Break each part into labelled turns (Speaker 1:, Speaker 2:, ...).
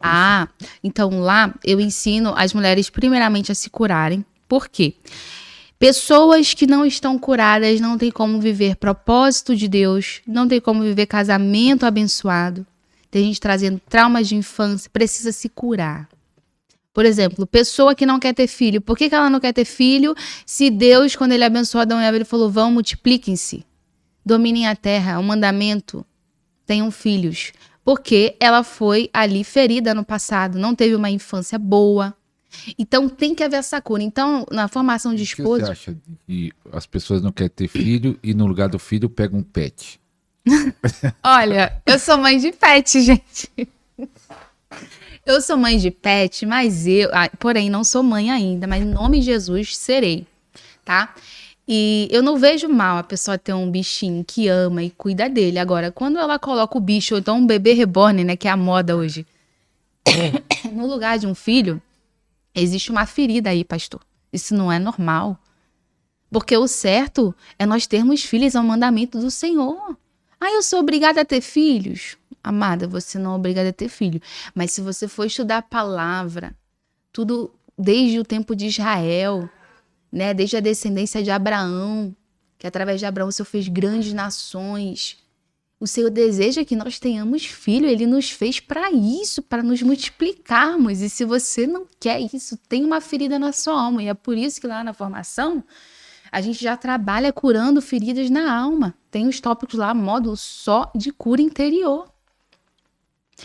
Speaker 1: Ah, então lá eu ensino as mulheres primeiramente a se curarem. Por quê? Pessoas que não estão curadas não têm como viver propósito de Deus, não tem como viver casamento abençoado. Tem gente trazendo traumas de infância, precisa se curar. Por exemplo, pessoa que não quer ter filho. Por que ela não quer ter filho se Deus, quando ele abençoou Adão e Eva, ele falou, vão, multipliquem-se, dominem a terra, é um mandamento, tenham filhos. Porque ela foi ali ferida no passado, não teve uma infância boa. Então tem que haver essa cura. Então, na formação de
Speaker 2: E o que você
Speaker 1: esposo,
Speaker 2: acha de que as pessoas não querem ter filho e no lugar do filho pegam um pet?
Speaker 1: olha, eu sou mãe de pet, gente. Eu sou mãe de pet, mas porém, não sou mãe ainda, mas em nome de Jesus serei, tá? E eu não vejo mal a pessoa ter um bichinho que ama e cuida dele. Agora, quando ela coloca o bicho, ou então um bebê reborn, né, que é a moda hoje, no lugar de um filho, existe uma ferida aí, pastor. Isso não é normal. Porque o certo é nós termos filhos ao mandamento do Senhor. Ah, eu sou obrigada a ter filhos? Amada, você não é obrigada a ter filho. Mas se você for estudar a palavra, tudo desde o tempo de Israel, né? Desde a descendência de Abraão, que através de Abraão o Senhor fez grandes nações. O Senhor deseja que nós tenhamos filho, Ele nos fez para isso, para nos multiplicarmos. E se você não quer isso, tem uma ferida na sua alma. E é por isso que lá na formação, a gente já trabalha curando feridas na alma. Tem os tópicos lá, módulo só de cura interior.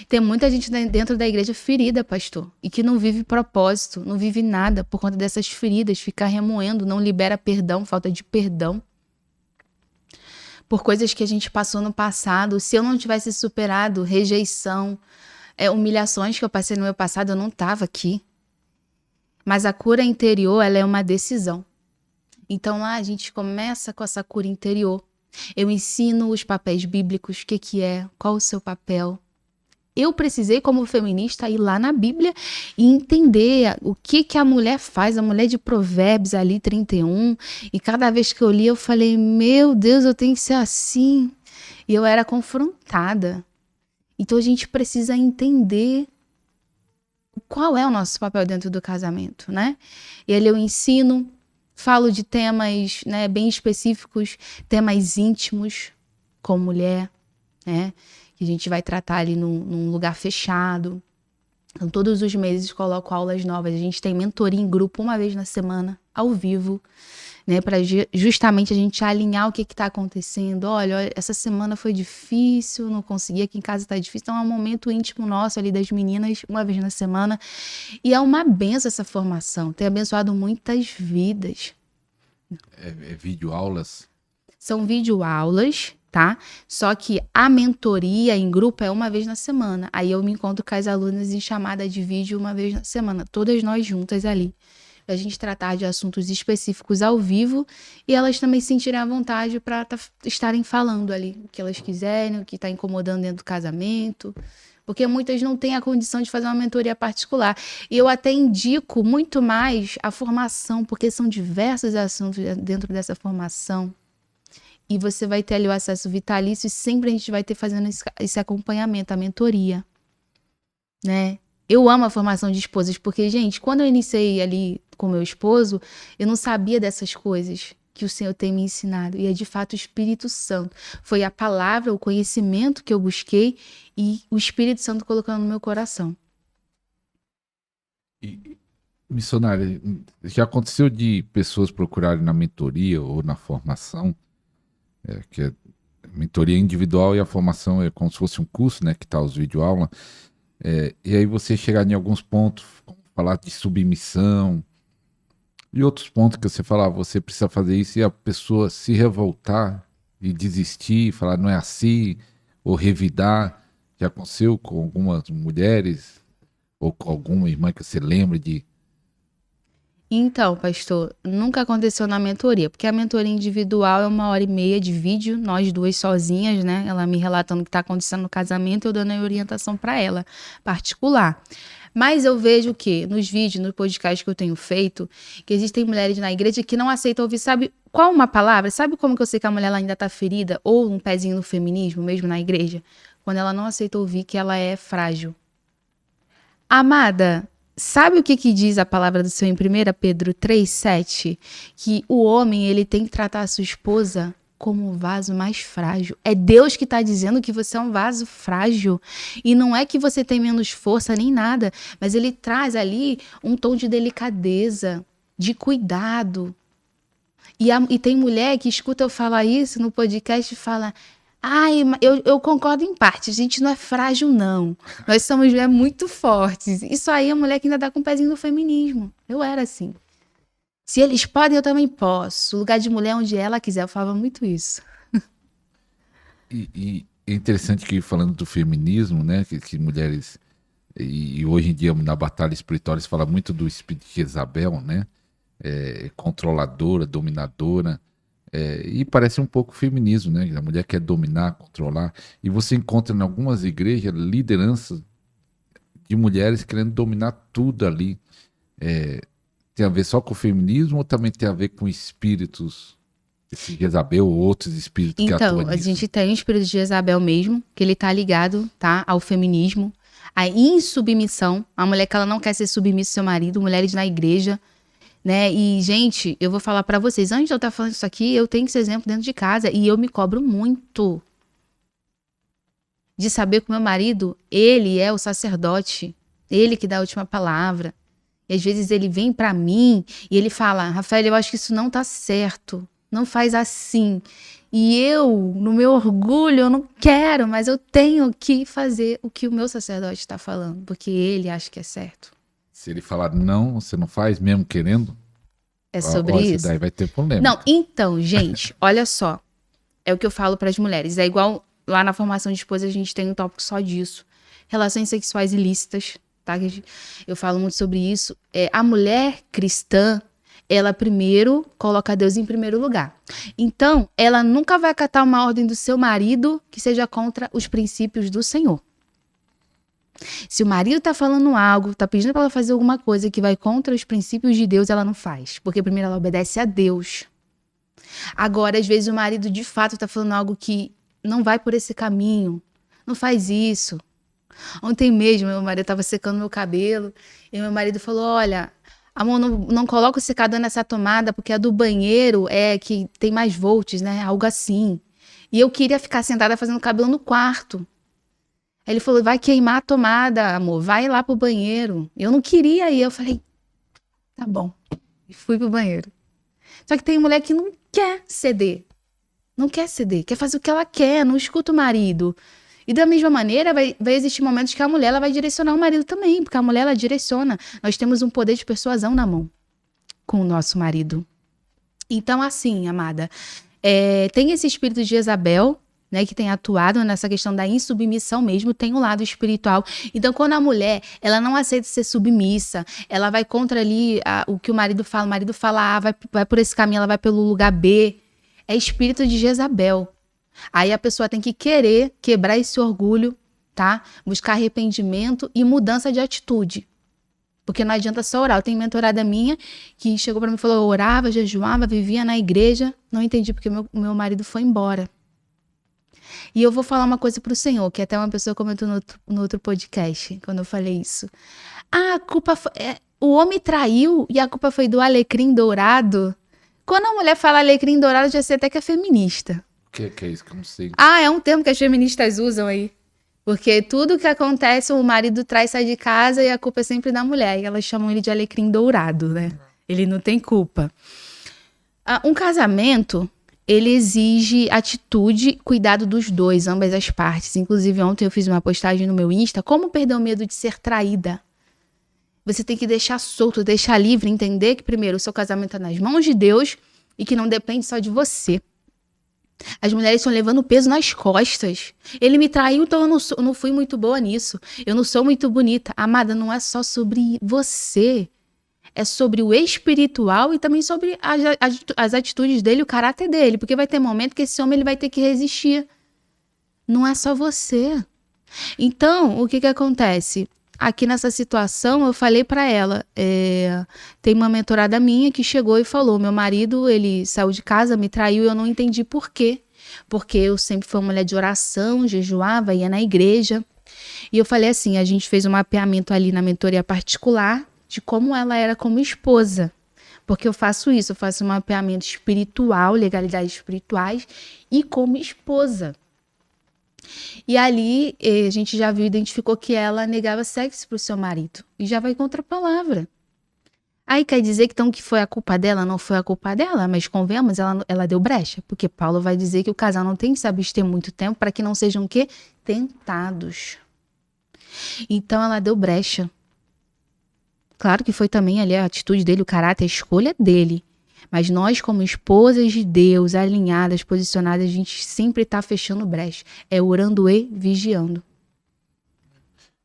Speaker 1: Tem muita gente dentro da igreja ferida, pastor, e que não vive propósito, não vive nada por conta dessas feridas, fica remoendo, não libera perdão, falta de perdão. Por coisas que a gente passou no passado, se eu não tivesse superado rejeição, humilhações que eu passei no meu passado, eu não estava aqui. Mas a cura interior, ela é uma decisão. Então lá a gente começa com essa cura interior. Eu ensino os papéis bíblicos, o que é, qual o seu papel. Eu precisei, como feminista, ir lá na Bíblia e entender o que a mulher faz, a mulher de Provérbios ali, 31. E cada vez que eu li, eu falei, meu Deus, eu tenho que ser assim. E eu era confrontada. Então a gente precisa entender qual é o nosso papel dentro do casamento, né? E ali eu ensino, falo de temas, né, bem específicos, temas íntimos com mulher, né? Que a gente vai tratar ali num lugar fechado. Então, todos os meses coloco aulas novas. A gente tem mentoria em grupo uma vez na semana, ao vivo, né? Para justamente a gente alinhar o que está acontecendo. Olha, essa semana foi difícil, não consegui, aqui em casa está difícil. Então, é um momento íntimo nosso ali das meninas, uma vez na semana. E é uma benção essa formação. Tem abençoado muitas vidas.
Speaker 2: É videoaulas?
Speaker 1: São videoaulas, tá? Só que a mentoria em grupo é uma vez na semana. Aí eu me encontro com as alunas em chamada de vídeo uma vez na semana. Todas nós juntas ali. Pra gente tratar de assuntos específicos ao vivo e elas também sentirem à vontade para estarem falando ali o que elas quiserem, o que está incomodando dentro do casamento. Porque muitas não têm a condição de fazer uma mentoria particular. E eu até indico muito mais a formação, porque são diversos assuntos dentro dessa formação. E você vai ter ali o acesso vitalício e sempre a gente vai ter fazendo esse acompanhamento, a mentoria, né? Eu amo a formação de esposas, porque, gente, quando eu iniciei ali com meu esposo, eu não sabia dessas coisas que o Senhor tem me ensinado. E é de fato o Espírito Santo. Foi a palavra, o conhecimento que eu busquei e o Espírito Santo colocando no meu coração.
Speaker 2: E, missionária, já aconteceu de pessoas procurarem na mentoria ou na formação, que é mentoria individual e a formação é como se fosse um curso, né, que tá os videoaulas, e aí você chegar em alguns pontos, falar de submissão e outros pontos que você fala, você precisa fazer isso e a pessoa se revoltar e desistir, falar não é assim, ou revidar. Já aconteceu com algumas mulheres ou com alguma irmã que você lembra de...
Speaker 1: Então, pastor, nunca aconteceu na mentoria, porque a mentoria individual é 1h30 de vídeo, nós duas sozinhas, né? Ela me relatando o que está acontecendo no casamento, eu dando a orientação para ela, particular. Mas eu vejo que nos vídeos, no podcast que eu tenho feito, que existem mulheres na igreja que não aceitam ouvir, sabe qual uma palavra? Sabe como que eu sei que a mulher ela ainda está ferida? Ou um pezinho no feminismo, mesmo na igreja? Quando ela não aceita ouvir que ela é frágil. Amada, sabe o que diz a palavra do Senhor em 1 Pedro 3,7? Que o homem, ele tem que tratar a sua esposa como um vaso mais frágil. É Deus que está dizendo que você é um vaso frágil. E não é que você tem menos força nem nada, mas ele traz ali um tom de delicadeza, de cuidado. E tem mulher que escuta eu falar isso no podcast e fala... Ai, eu concordo em parte, a gente não é frágil, não. Nós somos mulheres muito fortes. Isso aí é mulher que ainda dá com o pezinho no feminismo. Eu era assim. Se eles podem, eu também posso. O lugar de mulher onde ela quiser, eu falava muito isso.
Speaker 2: E é interessante que, falando do feminismo, né, que mulheres... E hoje em dia, na batalha espiritual, se fala muito do espírito de Jezabel, né? Controladora, dominadora... e parece um pouco feminismo, né? A mulher quer dominar, controlar. E você encontra em algumas igrejas lideranças de mulheres querendo dominar tudo ali. Tem a ver só com o feminismo ou também tem a ver com espíritos, esse Jezabel ou outros espíritos que atuam
Speaker 1: Então, a
Speaker 2: nisso?
Speaker 1: gente tem o espírito de Jezabel mesmo, que ele tá ligado, tá, ao feminismo, a insubmissão, a mulher que ela não quer ser submissa ao seu marido, mulheres na igreja, né? E, gente, eu vou falar pra vocês, antes de eu estar falando isso aqui, eu tenho esse exemplo dentro de casa e eu me cobro muito de saber que o meu marido, ele é o sacerdote, ele que dá a última palavra. E às vezes ele vem pra mim e ele fala, Rafael, eu acho que isso não tá certo, não faz assim. E eu, no meu orgulho, eu não quero, mas eu tenho que fazer o que o meu sacerdote está falando, porque ele acha que é certo.
Speaker 2: Se ele falar não, você não faz, mesmo querendo?
Speaker 1: É sobre isso?
Speaker 2: Daí vai ter problema.
Speaker 1: Não, então, gente, olha só. É o que eu falo para as mulheres. É igual lá na formação de esposa, a gente tem um tópico só disso. Relações sexuais ilícitas, tá? Eu falo muito sobre isso. A mulher cristã, ela primeiro coloca Deus em primeiro lugar. Então, ela nunca vai acatar uma ordem do seu marido que seja contra os princípios do Senhor. Se o marido tá falando algo, tá pedindo pra ela fazer alguma coisa que vai contra os princípios de Deus, ela não faz. Porque primeiro ela obedece a Deus. Agora, às vezes, o marido de fato tá falando algo que não vai por esse caminho. Não faz isso. Ontem mesmo, meu marido tava secando meu cabelo e meu marido falou, olha, amor, não coloca o secador nessa tomada porque a do banheiro é que tem mais volts, né? Algo assim. E eu queria ficar sentada fazendo cabelo no quarto. Aí ele falou, vai queimar a tomada, amor, vai lá pro banheiro. Eu não queria ir, eu falei, tá bom. E fui pro banheiro. Só que tem mulher que não quer ceder. Não quer ceder, quer fazer o que ela quer, não escuta o marido. E da mesma maneira, vai existir momentos que a mulher ela vai direcionar o marido também, porque a mulher ela direciona. Nós temos um poder de persuasão na mão com o nosso marido. Então, assim, amada, tem esse espírito de Jezabel, né, que tem atuado nessa questão da insubmissão mesmo, tem um lado espiritual. Então, quando a mulher, ela não aceita ser submissa, ela vai contra ali o que o marido fala A, vai por esse caminho, ela vai pelo lugar B, é espírito de Jezabel. Aí a pessoa tem que querer quebrar esse orgulho, tá? Buscar arrependimento e mudança de atitude. Porque não adianta só orar. Eu tenho mentorada minha que chegou pra mim e falou, eu orava, jejuava, vivia na igreja, não entendi porque o meu marido foi embora. E eu vou falar uma coisa pro Senhor, que até uma pessoa comentou no outro podcast, quando eu falei isso. A culpa foi, o homem traiu e a culpa foi do alecrim dourado. Quando a mulher fala alecrim dourado, já sei até que é feminista.
Speaker 2: O que é isso que eu não sei?
Speaker 1: É um termo que as feministas usam aí. Porque tudo que acontece, o marido traz, sai de casa e a culpa é sempre da mulher. E elas chamam ele de alecrim dourado, né? Ele não tem culpa. Um casamento, ele exige atitude, cuidado dos dois, ambas as partes. Inclusive, ontem eu fiz uma postagem no meu Insta, como perder o medo de ser traída. Você tem que deixar solto, deixar livre, entender que primeiro o seu casamento está nas mãos de Deus e que não depende só de você. As mulheres estão levando peso nas costas. Ele me traiu, então eu não fui muito boa nisso. Eu não sou muito bonita. Amada, não é só sobre você. É sobre o espiritual e também sobre as atitudes dele, o caráter dele. Porque vai ter momento que esse homem ele vai ter que resistir. Não é só você. Então, o que acontece? Aqui nessa situação, eu falei pra ela, tem uma mentorada minha que chegou e falou, meu marido, ele saiu de casa, me traiu, eu não entendi por quê. Porque eu sempre fui uma mulher de oração, jejuava, ia na igreja. E eu falei assim, a gente fez um mapeamento ali na mentoria particular de como ela era como esposa. Porque eu faço isso, eu faço um mapeamento espiritual, legalidades espirituais e como esposa. E ali a gente já viu, identificou que ela negava sexo pro seu marido. E já vai contra a palavra. Aí quer dizer que, então, que foi a culpa dela? Não foi a culpa dela, mas convenhamos, ela deu brecha. Porque Paulo vai dizer que o casal não tem que se abster muito tempo para que não sejam o quê? Tentados. Então ela deu brecha. Claro que foi também ali a atitude dele, o caráter, a escolha dele. Mas nós, como esposas de Deus, alinhadas, posicionadas, a gente sempre tá fechando brecha. É orando e vigiando.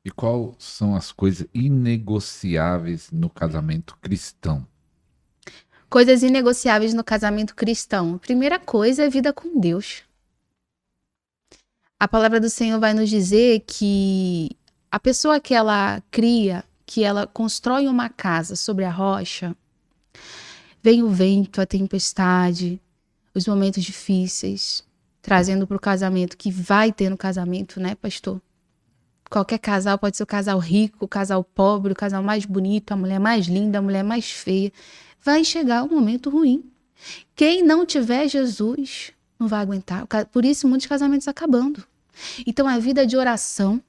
Speaker 2: E quais são as coisas inegociáveis no casamento cristão?
Speaker 1: Coisas inegociáveis no casamento cristão. Primeira coisa é vida com Deus. A palavra do Senhor vai nos dizer que a pessoa que ela cria, que ela constrói uma casa sobre a rocha, vem o vento, a tempestade, os momentos difíceis, trazendo para o casamento, que vai ter no casamento, né, pastor? Qualquer casal, pode ser o casal rico, o casal pobre, o casal mais bonito, a mulher mais linda, a mulher mais feia. Vai chegar um momento ruim. Quem não tiver Jesus não vai aguentar. Por isso, muitos casamentos acabando. Então, a vida de oração,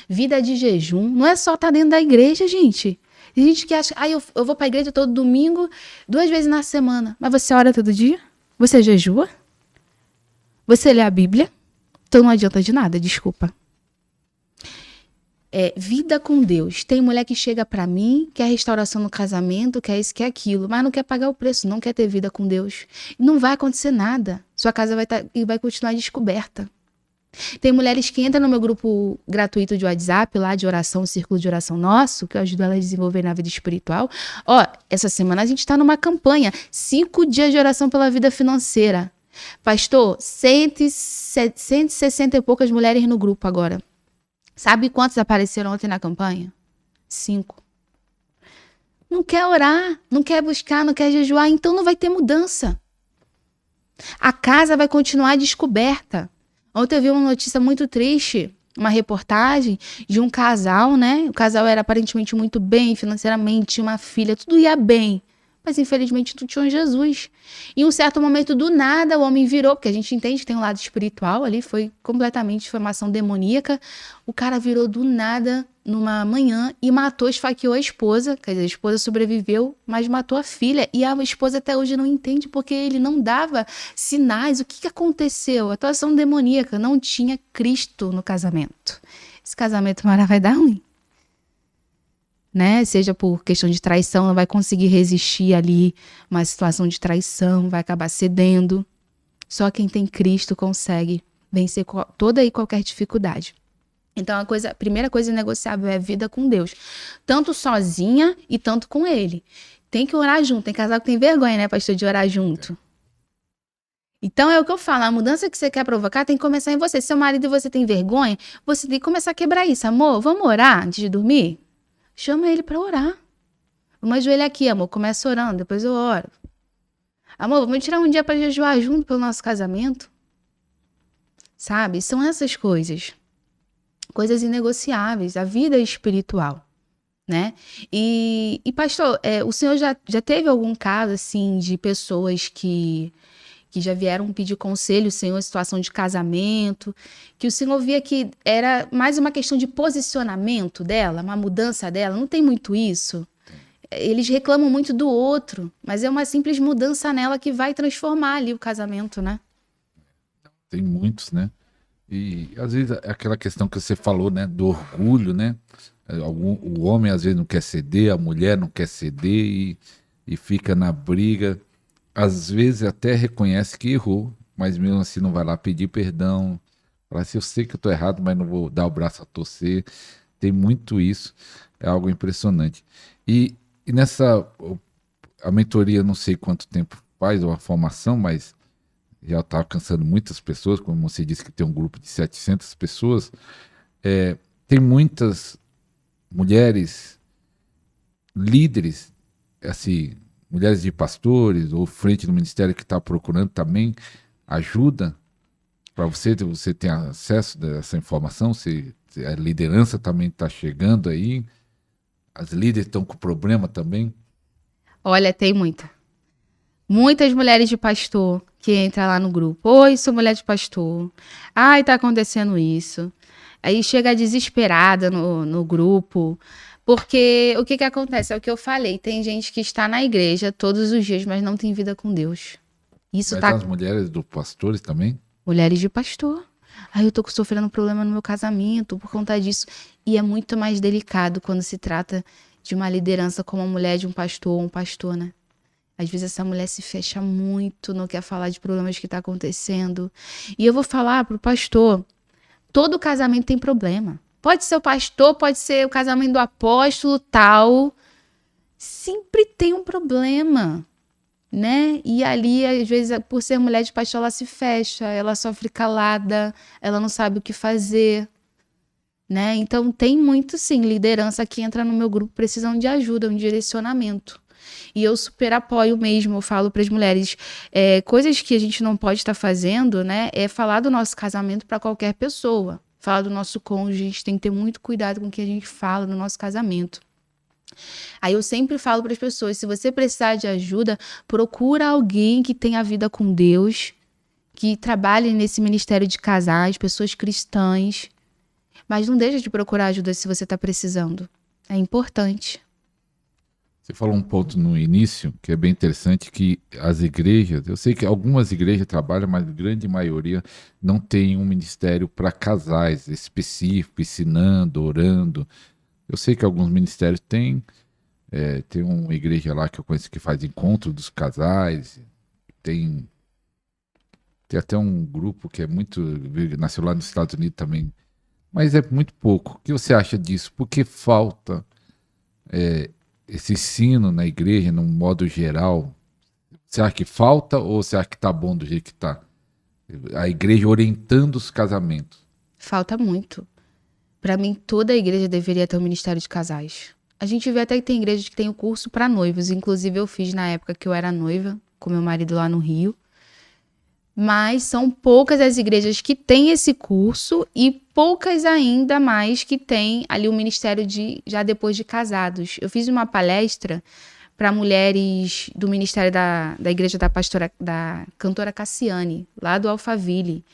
Speaker 1: vida de jejum, não é só estar dentro da igreja, gente. Tem gente que acha, eu vou para a igreja todo domingo, 2 vezes na semana. Mas você ora todo dia? Você jejua? Você lê a Bíblia? Então não adianta de nada, desculpa. Vida com Deus. Tem mulher que chega pra mim, quer restauração no casamento, quer isso, quer aquilo, mas não quer pagar o preço, não quer ter vida com Deus. Não vai acontecer nada. Sua casa vai continuar descoberta. Tem mulheres que entram no meu grupo gratuito de WhatsApp, lá de oração, o círculo de oração nosso, que eu ajudo elas a desenvolver na vida espiritual. Essa semana a gente está numa campanha, 5 dias de oração pela vida financeira. Pastor, 160 e poucas mulheres no grupo agora. Sabe quantos apareceram ontem na campanha? 5. Não quer orar, não quer buscar, não quer jejuar, então não vai ter mudança. A casa vai continuar descoberta. Ontem eu vi uma notícia muito triste, uma reportagem de um casal, né? O casal era aparentemente muito bem financeiramente, tinha uma filha, tudo ia bem. Mas infelizmente não tinha Jesus. Em um certo momento, do nada, o homem virou, porque a gente entende que tem um lado espiritual ali, foi completamente formação demoníaca. O cara virou do nada numa manhã e matou, esfaqueou a esposa. Quer dizer, a esposa sobreviveu, mas matou a filha. E a esposa até hoje não entende porque ele não dava sinais. O que aconteceu? Atuação demoníaca. Não tinha Cristo no casamento. Esse casamento vai dar ruim. Né? Seja por questão de traição, não vai conseguir resistir ali uma situação de traição, vai acabar cedendo. Só quem tem Cristo consegue vencer toda e qualquer dificuldade. Então, a primeira coisa negociável é a vida com Deus. Tanto sozinha e tanto com Ele. Tem que orar junto. Tem casal que tem vergonha, né, pastor, de orar junto. Então, é o que eu falo. A mudança que você quer provocar tem que começar em você. Se seu marido e você tem vergonha, você tem que começar a quebrar isso. Amor, vamos orar antes de dormir? Chama ele para orar. Vamos ajoelhar aqui, amor. Começa orando, depois eu oro. Amor, vamos tirar um dia para jejuar junto pelo nosso casamento. Sabe? São essas coisas. Coisas inegociáveis. A vida espiritual, né? E pastor, o senhor já teve algum caso, assim, de pessoas que já vieram pedir conselho, o senhor, em situação de casamento, que o senhor via que era mais uma questão de posicionamento dela, uma mudança dela? Não tem muito isso? Eles reclamam muito do outro, mas é uma simples mudança nela que vai transformar ali o casamento, né?
Speaker 2: Tem muitos, né? E às vezes é aquela questão que você falou, né? Do orgulho, né? O homem às vezes não quer ceder, a mulher não quer ceder e fica na briga. Às vezes até reconhece que errou, mas mesmo assim não vai lá pedir perdão. Fala assim, eu sei que eu tô errado, mas não vou dar o braço a torcer. Tem muito isso, é algo impressionante. E a mentoria, não sei quanto tempo faz, ou a formação, mas já está alcançando muitas pessoas, como você disse que tem um grupo de 700 pessoas. Tem muitas mulheres líderes, assim, mulheres de pastores ou frente do ministério que está procurando também ajuda Para você tem acesso dessa informação? Se a liderança também está chegando aí? As líderes estão com problema também?
Speaker 1: Olha, tem muitas mulheres de pastor que entram lá no grupo. Oi, sou mulher de pastor. Ai, tá acontecendo isso. Aí chega desesperada no grupo. Porque o que acontece? É o que eu falei. Tem gente que está na igreja todos os dias, mas não tem vida com Deus. Isso
Speaker 2: Mas
Speaker 1: tá.
Speaker 2: as mulheres dos pastores também?
Speaker 1: Mulheres de pastor. Aí eu tô sofrendo problema no meu casamento por conta disso. E é muito mais delicado quando se trata de uma liderança como a mulher de um pastor ou um pastor, né? Às vezes essa mulher se fecha muito, não quer falar de problemas que tá acontecendo. E eu vou falar pro pastor, todo casamento tem problema. Pode ser o pastor, pode ser o casamento do apóstolo, tal. Sempre tem um problema, né? E ali, às vezes, por ser mulher de pastor, ela se fecha, ela sofre calada, ela não sabe o que fazer, né? Então, tem muito, sim, liderança que entra no meu grupo precisam de ajuda, um direcionamento. E eu super apoio mesmo, eu falo para as mulheres, coisas que a gente não pode estar fazendo, né? É falar do nosso casamento para qualquer pessoa. Falar do nosso cônjuge, a gente tem que ter muito cuidado com o que a gente fala no nosso casamento. Aí eu sempre falo para as pessoas, se você precisar de ajuda, procura alguém que tenha a vida com Deus, que trabalhe nesse ministério de casais, pessoas cristãs. Mas não deixa de procurar ajuda se você está precisando. É importante.
Speaker 2: Você falou um ponto no início que é bem interessante, que as igrejas, eu sei que algumas igrejas trabalham, mas a grande maioria não tem um ministério para casais específico, ensinando, orando. Eu sei que alguns ministérios têm, tem uma igreja lá que eu conheço que faz encontro dos casais, tem, tem até um grupo que é muito, nasceu lá nos Estados Unidos também, mas é muito pouco. O que você acha disso? Por que falta esse ensino na igreja, num modo geral? Você acha que falta ou você acha que tá bom do jeito que tá? A igreja orientando os casamentos.
Speaker 1: Falta muito. Para mim, toda a igreja deveria ter um ministério de casais. A gente vê até que tem igrejas que tem o curso para noivos. Inclusive, eu fiz na época que eu era noiva, com meu marido lá no Rio. Mas são poucas as igrejas que têm esse curso e poucas ainda mais que têm ali o ministério de já depois de casados. Eu fiz uma palestra para mulheres do ministério da igreja da cantora Cassiane, lá do Alphaville.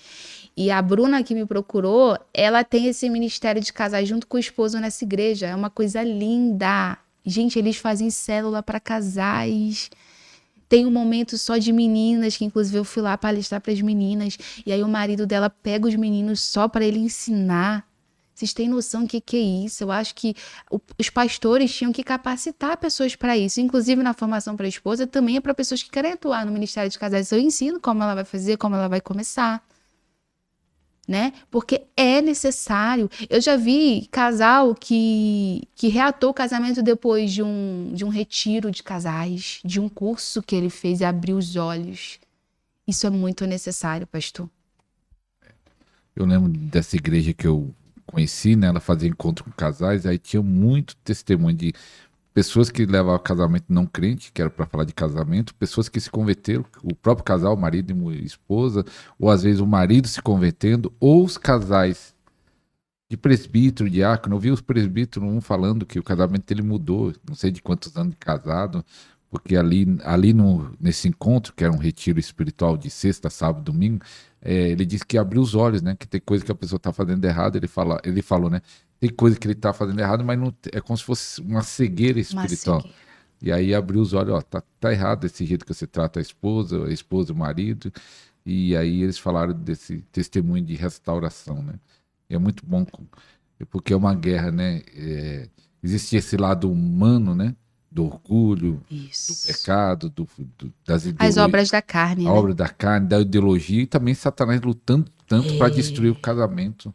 Speaker 1: E a Bruna que me procurou, ela tem esse ministério de casais junto com o esposo nessa igreja. É uma coisa linda. Gente, eles fazem célula para casais. Tem um momento só de meninas, que inclusive eu fui lá palestrar para as meninas. E aí o marido dela pega os meninos só para ele ensinar. Vocês têm noção do que é isso? Eu acho que os pastores tinham que capacitar pessoas para isso. Inclusive na formação para a esposa também é para pessoas que querem atuar no Ministério de Casais. Eu ensino como ela vai fazer, como ela vai começar. Né? Porque é necessário. Eu já vi casal que reatou o casamento depois de um retiro de casais, de um curso que ele fez e abriu os olhos. Isso é muito necessário, pastor.
Speaker 2: Eu lembro dessa igreja que eu conheci, né? Ela fazia encontro com casais, aí tinha muito testemunho de pessoas que levavam casamento não crente, que era para falar de casamento, pessoas que se converteram, o próprio casal, marido e esposa, ou às vezes o marido se convertendo, ou os casais de presbítero, diácono. Eu vi os presbíteros um falando que o casamento dele mudou, não sei de quantos anos de casado, porque ali nesse encontro, que era um retiro espiritual de sexta, sábado, domingo, ele disse que abriu os olhos, né? Que tem coisa que a pessoa está fazendo errado. Ele falou, né? Tem coisa que ele está fazendo errado, mas não, é como se fosse uma cegueira espiritual. Uma cegueira. E aí abriu os olhos, ó, tá errado esse jeito que você trata a esposa, o marido. E aí eles falaram desse testemunho de restauração, né? E é muito bom, porque é uma guerra, né? Existe esse lado humano, né? Do orgulho,
Speaker 1: Isso.
Speaker 2: do pecado, das ideologias.
Speaker 1: As obras da carne,
Speaker 2: a obra da carne, da ideologia, e também Satanás lutando tanto para destruir o casamento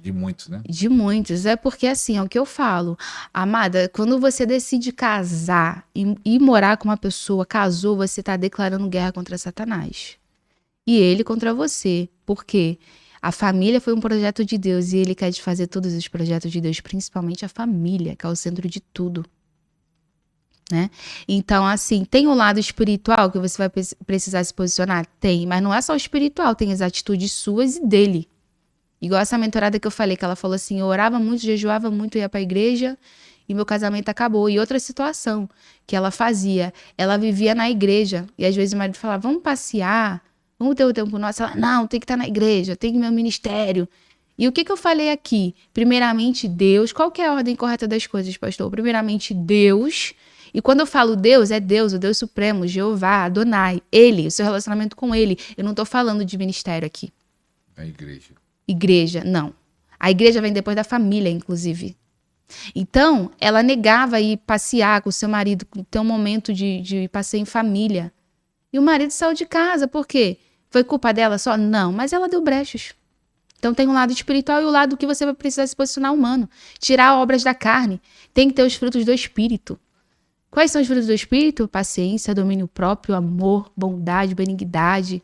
Speaker 2: de muitos, né?
Speaker 1: De muitos. É porque, assim, é o que eu falo. Amada, quando você decide casar e morar com uma pessoa, casou, você está declarando guerra contra Satanás. E ele contra você. Por quê? A família foi um projeto de Deus e ele quer desfazer todos os projetos de Deus, principalmente a família, que é o centro de tudo. né? Então, assim, tem o lado espiritual que você vai precisar se posicionar? Tem, mas não é só o espiritual, tem as atitudes suas e dele. Igual essa mentorada que eu falei, que ela falou assim, eu orava muito, jejuava muito, ia pra igreja e meu casamento acabou. E outra situação que ela fazia, ela vivia na igreja e às vezes o marido falava, vamos passear, vamos ter o tempo nosso. Ela, não, tem que estar na igreja, tem que ir no meu ministério. E o que que eu falei aqui? Primeiramente Deus, qual que é a ordem correta das coisas, pastor? Primeiramente Deus, e quando eu falo Deus, é Deus, o Deus Supremo, Jeová, Adonai, Ele, o seu relacionamento com Ele. Eu não tô falando de ministério aqui.
Speaker 2: A igreja.
Speaker 1: Igreja, não. A igreja vem depois da família, inclusive. Então, ela negava ir passear com o seu marido, ter um momento de passeio em família. E o marido saiu de casa, por quê? Foi culpa dela só? Não, mas ela deu brechas. Então tem um lado espiritual e o lado que você vai precisar se posicionar humano. Tirar obras da carne. Tem que ter os frutos do espírito. Quais são os frutos do espírito? Paciência, domínio próprio, amor, bondade, benignidade.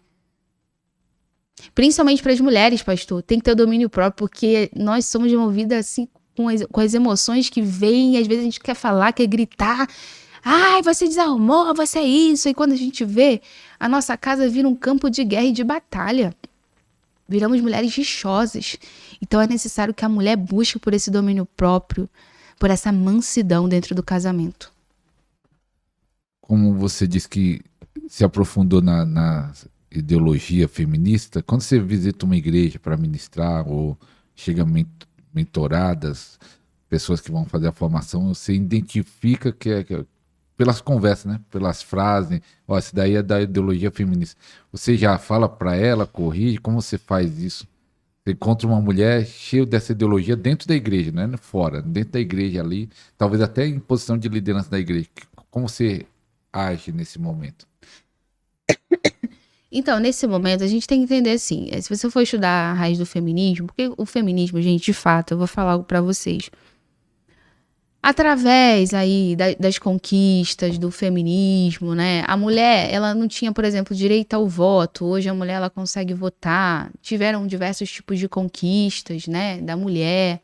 Speaker 1: Principalmente para as mulheres, pastor. Tem que ter o domínio próprio, porque nós somos movidas assim com as emoções que vêm. Às vezes a gente quer falar, quer gritar. Ai, você desarrumou, você é isso. E quando a gente vê, a nossa casa vira um campo de guerra e de batalha. Viramos mulheres rixosas. Então é necessário que a mulher busque por esse domínio próprio, por essa mansidão dentro do casamento.
Speaker 2: Como você disse que se aprofundou na ideologia feminista, quando você visita uma igreja para ministrar ou chega mentoradas, pessoas que vão fazer a formação, você identifica que é pelas conversas, né? Pelas frases, ó, essa daí é da ideologia feminista. Você já fala para ela, corrige, como você faz isso? Você encontra uma mulher cheia dessa ideologia dentro da igreja, não é fora, dentro da igreja ali, talvez até em posição de liderança da igreja. Como você age nesse momento?
Speaker 1: Então, nesse momento, a gente tem que entender assim, se você for estudar a raiz do feminismo, porque o feminismo, gente, de fato, eu vou falar algo para vocês. Através aí das conquistas do feminismo, né? A mulher, ela não tinha, por exemplo, direito ao voto. Hoje a mulher, ela consegue votar. Tiveram diversos tipos de conquistas, né? Da mulher.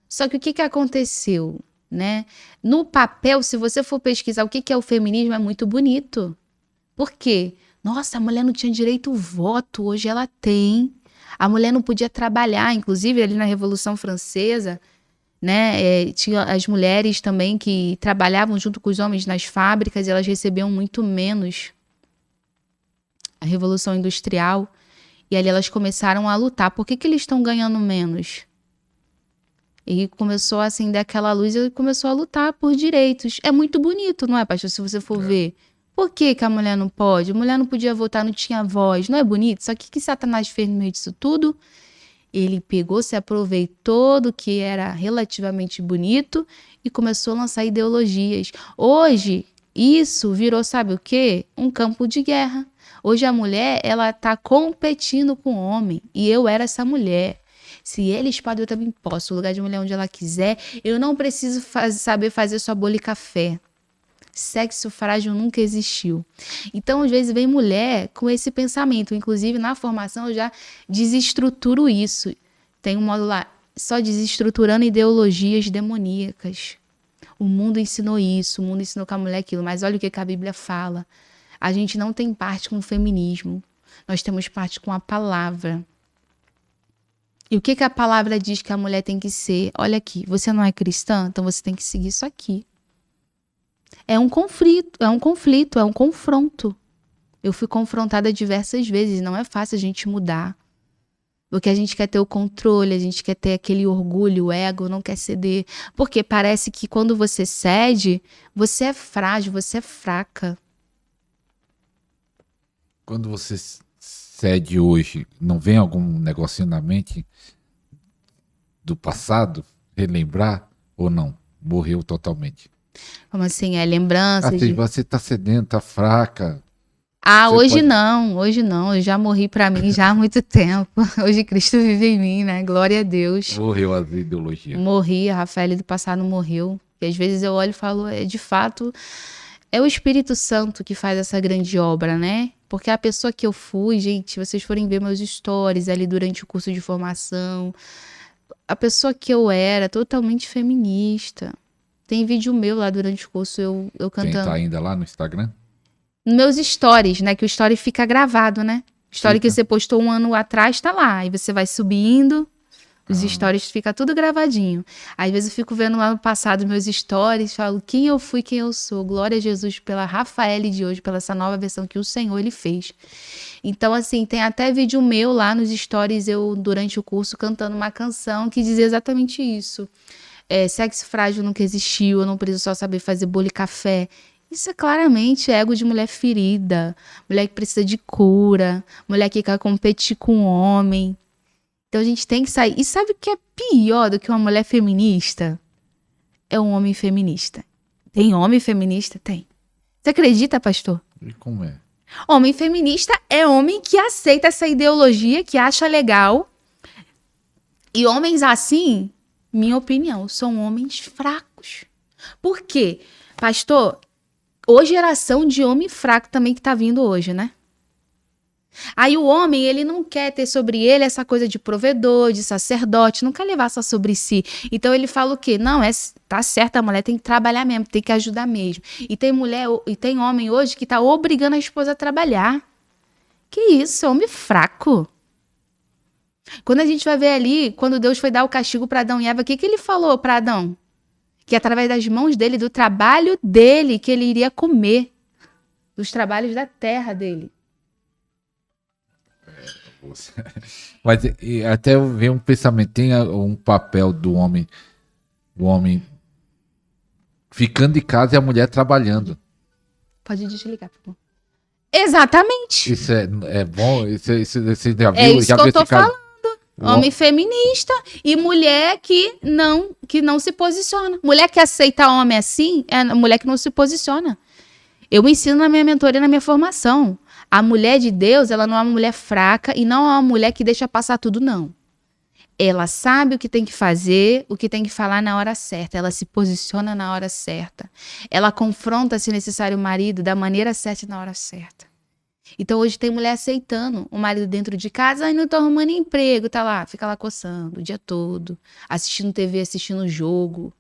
Speaker 1: Só que o que que aconteceu, né? No papel, se você for pesquisar o que que é o feminismo, é muito bonito. Por quê? Nossa, a mulher não tinha direito ao voto. Hoje ela tem. A mulher não podia trabalhar. Inclusive, ali na Revolução Francesa, né? Tinha as mulheres também que trabalhavam junto com os homens nas fábricas e elas recebiam muito menos. A Revolução Industrial. E ali elas começaram a lutar. Por que que eles estão ganhando menos? E começou a acender aquela luz e começou a lutar por direitos. É muito bonito, não é, pastor? Se você for ver. Por que que a mulher não pode? A mulher não podia votar, não tinha voz. Não é bonito? Só que o que Satanás fez no meio disso tudo? Ele pegou, se aproveitou do que era relativamente bonito e começou a lançar ideologias. Hoje, isso virou, sabe o quê? Um campo de guerra. Hoje a mulher, ela tá competindo com o homem. E eu era essa mulher. Se eles podem, eu também posso. O lugar de mulher onde ela quiser. Eu não preciso saber fazer só bolo e café. Sexo frágil nunca existiu. Então, às vezes, vem mulher com esse pensamento. Inclusive, na formação, eu já desestruturo isso. Tem um módulo lá, só desestruturando ideologias demoníacas. O mundo ensinou isso, o mundo ensinou com a mulher aquilo. Mas olha o que a Bíblia fala. A gente não tem parte com o feminismo. Nós temos parte com a palavra. E o que a palavra diz que a mulher tem que ser? Olha aqui, você não é cristã? Então você tem que seguir isso aqui. É um conflito, é um confronto. Eu fui confrontada diversas vezes, não é fácil a gente mudar. Porque a gente quer ter o controle, a gente quer ter aquele orgulho, o ego, não quer ceder. Porque parece que quando você cede, você é frágil, você é fraca.
Speaker 2: Quando você cede hoje, não vem algum negocinho na mente do passado? Relembrar ou não? Morreu totalmente.
Speaker 1: Como assim? É lembrança de...
Speaker 2: Você tá cedendo, tá fraca.
Speaker 1: Ah,
Speaker 2: Você
Speaker 1: hoje
Speaker 2: pode-
Speaker 1: não, hoje não. Eu já morri pra mim já há muito tempo. Hoje Cristo vive em mim, né? Glória a Deus.
Speaker 2: Morreu as ideologias.
Speaker 1: Morri, a Rafaela do passado morreu. E às vezes eu olho e falo, de fato, é o Espírito Santo que faz essa grande obra, né? Porque a pessoa que eu fui, gente, se vocês forem ver meus stories ali durante o curso de formação, a pessoa que eu era, totalmente feminista. Tem vídeo meu lá durante o curso, eu
Speaker 2: Quem
Speaker 1: cantando.
Speaker 2: tá ainda lá no Instagram?
Speaker 1: Nos meus stories, né? Que o story fica gravado, né? Story que
Speaker 2: Fica.
Speaker 1: você postou um ano atrás, tá lá. Aí você vai subindo, os stories fica tudo gravadinho. Às vezes eu fico vendo lá no passado meus stories, falo quem eu fui, quem eu sou. Glória a Jesus pela Rafaele de hoje, pela essa nova versão que o Senhor, Ele fez. Então, assim, tem até vídeo meu lá nos stories, eu, durante o curso, cantando uma canção que dizia exatamente isso. Sexo frágil nunca existiu, eu não preciso só saber fazer bolo e café. Isso é claramente ego de mulher ferida, mulher que precisa de cura, mulher que quer competir com o homem. Então a gente tem que sair. E sabe o que é pior do que uma mulher feminista? É um homem feminista. Tem homem feminista? Tem. Você acredita, pastor?
Speaker 2: E como é?
Speaker 1: Homem feminista é homem que aceita essa ideologia, que acha legal. E homens assim, minha opinião, são homens fracos. Por quê? Pastor, ou geração de homem fraco também que tá vindo hoje, né? Aí o homem, ele não quer ter sobre ele essa coisa de provedor, de sacerdote, não quer levar só sobre si. Então ele fala o quê? Não, tá certo, a mulher tem que trabalhar mesmo, tem que ajudar mesmo. E tem mulher, e tem homem hoje que tá obrigando a esposa a trabalhar. Que isso, homem fraco. Quando a gente vai ver ali, quando Deus foi dar o castigo para Adão e Eva, o que ele falou para Adão? Que através das mãos dele, do trabalho dele, que ele iria comer. Dos trabalhos da terra dele.
Speaker 2: Mas até eu ver um pensamento, tem um papel do homem, o homem ficando em casa e a mulher trabalhando.
Speaker 1: Pode desligar, por favor. Exatamente.
Speaker 2: Isso é bom? Você já viu?
Speaker 1: É isso
Speaker 2: já
Speaker 1: que
Speaker 2: viu
Speaker 1: eu tô
Speaker 2: esse caso?
Speaker 1: falando. Homem feminista e mulher que não se posiciona. Mulher que aceita homem assim é a mulher que não se posiciona. Eu ensino na minha mentoria, na minha formação. A mulher de Deus, ela não é uma mulher fraca e não é uma mulher que deixa passar tudo, não. Ela sabe o que tem que fazer, o que tem que falar na hora certa. Ela se posiciona na hora certa. Ela confronta, se necessário, o marido da maneira certa e na hora certa. Então hoje tem mulher aceitando o marido dentro de casa e não tá arrumando emprego, tá lá, fica lá coçando o dia todo, assistindo TV, assistindo jogo.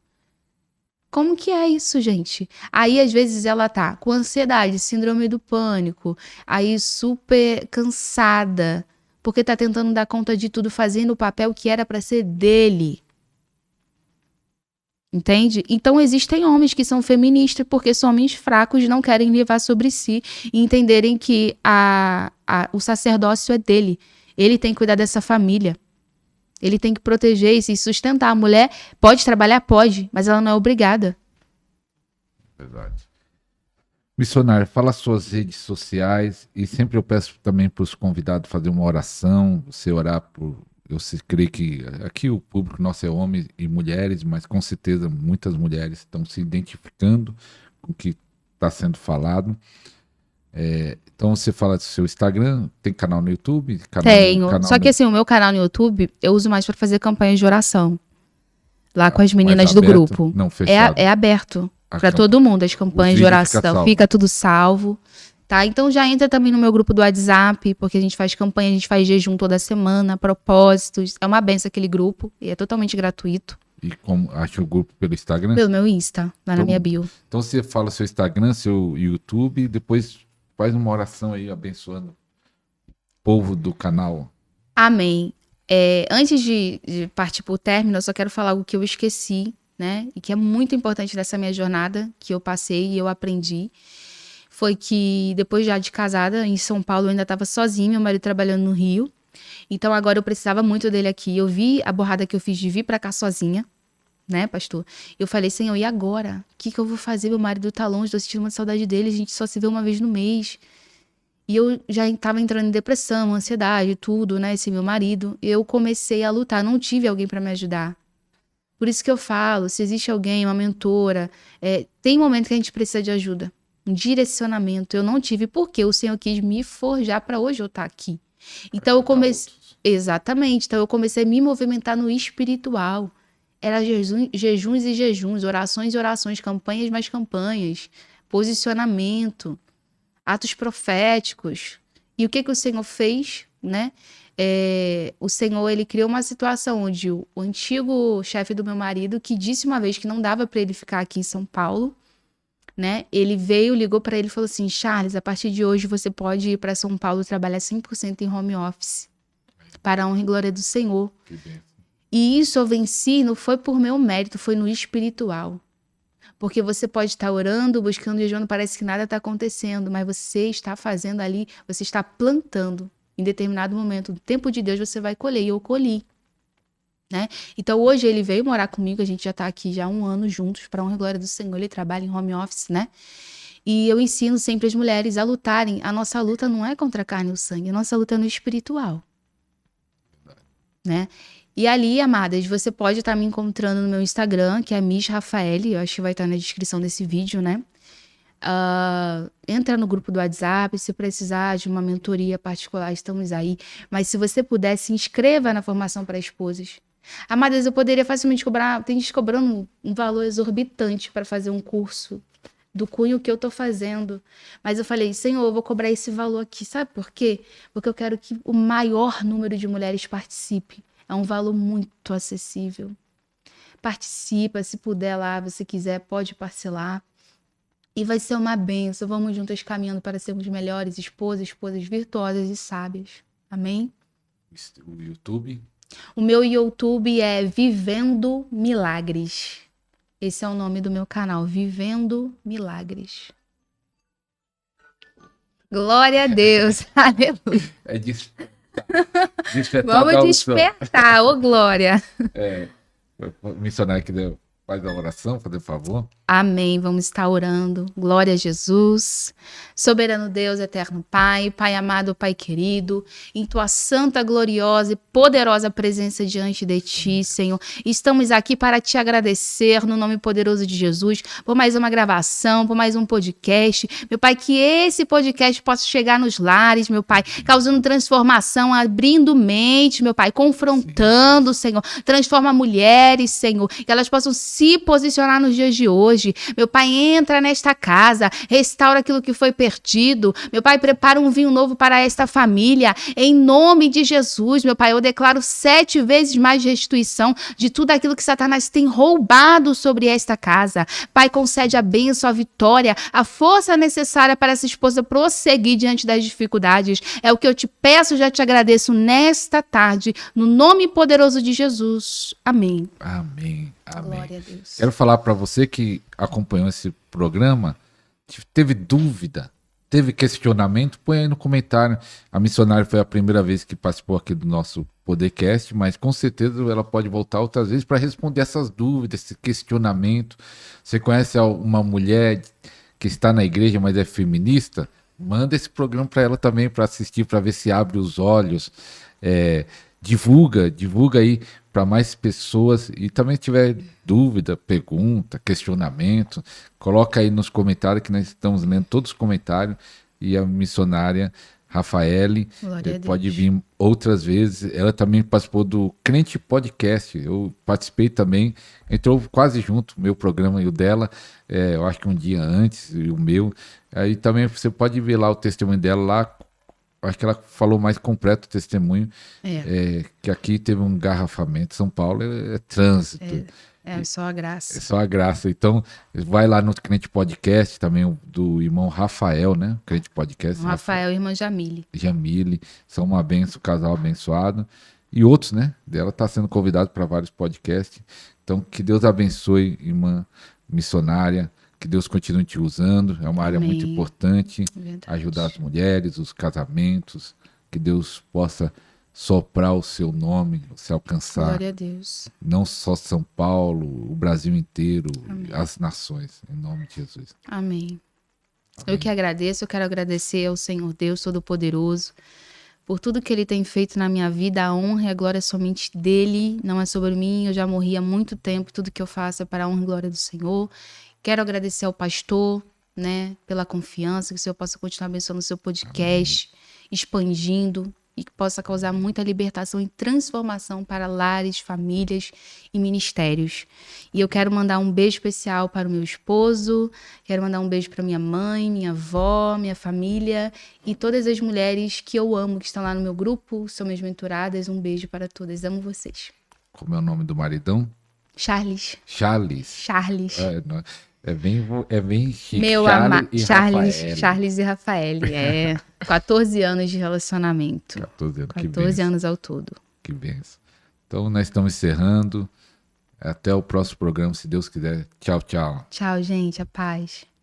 Speaker 1: Como que é isso, gente? Aí, às vezes, ela tá com ansiedade, síndrome do pânico, aí super cansada, porque tá tentando dar conta de tudo, fazendo o papel que era para ser dele. Entende? Então, existem homens que são feministas porque são homens fracos, não querem levar sobre si e entenderem que o sacerdócio é dele. Ele tem que cuidar dessa família. Ele tem que proteger e se sustentar. A mulher pode trabalhar? Pode, mas ela não é obrigada.
Speaker 2: Verdade. Missionário, fala suas redes sociais e sempre eu peço também para os convidados fazer uma oração, você orar por... Eu creio que aqui o público nosso é homens e mulheres, mas com certeza muitas mulheres estão se identificando com o que está sendo falado. Então você fala do seu Instagram, tem canal no YouTube?
Speaker 1: Tenho. Só que assim, o meu canal no YouTube eu uso mais para fazer campanhas de oração. Lá com as meninas do grupo.
Speaker 2: Não, fechado.
Speaker 1: É aberto para todo mundo as campanhas de oração. Fica tudo salvo. Tá? Então já entra também no meu grupo do WhatsApp, porque a gente faz campanha, a gente faz jejum toda semana, propósitos. É uma benção aquele grupo e é totalmente gratuito.
Speaker 2: E como acha o grupo pelo Instagram?
Speaker 1: Pelo meu Insta, lá na minha bio.
Speaker 2: Então você fala seu Instagram, seu YouTube, e depois faz uma oração aí abençoando o povo do canal.
Speaker 1: Amém. Antes de partir para o término, eu só quero falar algo que eu esqueci, né? E que é muito importante dessa minha jornada, que eu passei e eu aprendi. Foi que depois já de casada, em São Paulo, eu ainda estava sozinha, meu marido trabalhando no Rio. Então agora eu precisava muito dele aqui. Eu vi a borrada que eu fiz de vir para cá sozinha, né, pastor? Eu falei, Senhor, e agora? O que eu vou fazer? Meu marido tá longe, tô sentindo uma saudade dele, a gente só se vê uma vez no mês. E eu já estava entrando em depressão, ansiedade, tudo, né, esse meu marido. Eu comecei a lutar, não tive alguém para me ajudar. Por isso que eu falo, se existe alguém, uma mentora, tem momento que a gente precisa de ajuda. Um direcionamento. Eu não tive porque o Senhor quis me forjar para hoje eu estar aqui. Então eu comecei... Exatamente. Então eu comecei a me movimentar no espiritual. Era jejuns e jejuns, orações e orações, campanhas mais campanhas, posicionamento, atos proféticos. E o que o Senhor fez, né? o Senhor, ele criou uma situação onde o antigo chefe do meu marido, que disse uma vez que não dava para ele ficar aqui em São Paulo, né? Ele veio, ligou para ele e falou assim: Charles, a partir de hoje você pode ir para São Paulo trabalhar 100% em home office, para a honra e glória do Senhor.
Speaker 2: Que bem.
Speaker 1: E isso eu venci, não foi por meu mérito, foi no espiritual. Porque você pode estar orando, buscando, jejuando, parece que nada está acontecendo, mas você está fazendo ali, você está plantando. Em determinado momento, no tempo de Deus, você vai colher. E eu colhi. Né? Então, hoje ele veio morar comigo, a gente já está aqui já há 1 ano juntos, para a honra e glória do Senhor. Ele trabalha em home office, né? E eu ensino sempre as mulheres a lutarem. A nossa luta não é contra a carne e o sangue, a nossa luta é no espiritual. Né? E ali, amadas, você pode estar me encontrando no meu Instagram, que é Miss Rafael, eu acho que vai estar na descrição desse vídeo, né? Entra no grupo do WhatsApp, se precisar de uma mentoria particular, estamos aí. Mas se você puder, se inscreva na formação para esposas. Amadas, eu poderia facilmente cobrar, tem gente cobrando um valor exorbitante para fazer um curso do cunho que eu tô fazendo. Mas eu falei, Senhor, eu vou cobrar esse valor aqui. Sabe por quê? Porque eu quero que o maior número de mulheres participe. É um valor muito acessível. Participa, se puder lá, você quiser, pode parcelar. E vai ser uma bênção. Vamos juntas caminhando para sermos melhores esposas virtuosas e sábias. Amém?
Speaker 2: O YouTube?
Speaker 1: O meu YouTube é Vivendo Milagres. Esse é o nome do meu canal, Vivendo Milagres. Glória a Deus. Aleluia.
Speaker 2: É despertar.
Speaker 1: Vamos despertar, ô glória.
Speaker 2: O missionário que faz a oração, fazer favor.
Speaker 1: Amém. Vamos estar orando. Glória a Jesus. Soberano Deus, eterno Pai, Pai amado, Pai querido, em tua santa, gloriosa e poderosa presença diante de ti, Senhor. Estamos aqui para te agradecer no nome poderoso de Jesus por mais uma gravação, por mais um podcast. Meu Pai, que esse podcast possa chegar nos lares, meu Pai, causando transformação, abrindo mente, meu Pai, confrontando, Senhor. Transforma mulheres, Senhor, que elas possam se posicionar nos dias de hoje. Meu Pai, entra nesta casa, restaura aquilo que foi perdido. Meu Pai, prepara um vinho novo para esta família. Em nome de Jesus, meu Pai, eu declaro 7 vezes mais de restituição de tudo aquilo que Satanás tem roubado sobre esta casa. Pai, concede a bênção, a vitória, a força necessária para essa esposa prosseguir diante das dificuldades. É o que eu te peço, já te agradeço nesta tarde, no nome poderoso de Jesus. Amém.
Speaker 2: Amém. Amém.
Speaker 1: Glória a Deus.
Speaker 2: Quero falar para você que acompanhou esse programa, teve dúvida, teve questionamento, põe aí no comentário. A missionária foi a primeira vez que participou aqui do nosso podcast, mas com certeza ela pode voltar outras vezes para responder essas dúvidas, esse questionamento. Você conhece uma mulher que está na igreja, mas é feminista? Manda esse programa para ela também, para assistir, para ver se abre os olhos. Divulga aí para mais pessoas. E também se tiver dúvida, pergunta, questionamento, coloca aí nos comentários, que nós estamos lendo todos os comentários. E a missionária Rafaele pode vir outras vezes. Ela também participou do Crente Podcast. Eu participei também, entrou quase junto, meu programa e o dela. Eu acho que um dia antes, e o meu. Aí também você pode ver lá o testemunho dela lá. Acho que ela falou mais completo o testemunho, que aqui teve um engarrafamento. São Paulo é trânsito.
Speaker 1: É só a graça.
Speaker 2: É só a graça. Então, vai lá no Crente Podcast, também do irmão Rafael, né? Crente Podcast.
Speaker 1: Rafael e irmã
Speaker 2: Jamile. São uma benção, casal abençoado. E outros, né? Ela está sendo convidada para vários podcasts. Então, que Deus abençoe, irmã missionária. Que Deus continue te usando, é uma área muito importante, ajudar as mulheres, os casamentos, que Deus possa soprar o seu nome, se alcançar.
Speaker 1: Glória a Deus.
Speaker 2: Não só São Paulo, o Brasil inteiro, as nações, em nome de Jesus.
Speaker 1: Amém. Eu que agradeço, eu quero agradecer ao Senhor Deus Todo-Poderoso, por tudo que Ele tem feito na minha vida. A honra e a glória é somente dEle, não é sobre mim. Eu já morri há muito tempo, tudo que eu faço é para a honra e glória do Senhor. Quero agradecer ao pastor, né, pela confiança, que o Senhor possa continuar abençoando o seu podcast, expandindo, e que possa causar muita libertação e transformação para lares, famílias e ministérios. E eu quero mandar um beijo especial para o meu esposo, quero mandar um beijo para minha mãe, minha avó, minha família e todas as mulheres que eu amo, que estão lá no meu grupo, são minhas mentoradas. Um beijo para todas, amo vocês.
Speaker 2: Como é o nome do maridão?
Speaker 1: Charles.
Speaker 2: Charles. É bem chique.
Speaker 1: Meu
Speaker 2: Charles e
Speaker 1: Charles,
Speaker 2: Rafael.
Speaker 1: Charles e Rafael. 14 anos de relacionamento.
Speaker 2: 14 anos.
Speaker 1: 14 anos ao todo.
Speaker 2: Que benção. Então, nós estamos encerrando. Até o próximo programa, se Deus quiser. Tchau, tchau.
Speaker 1: Tchau, gente. A paz.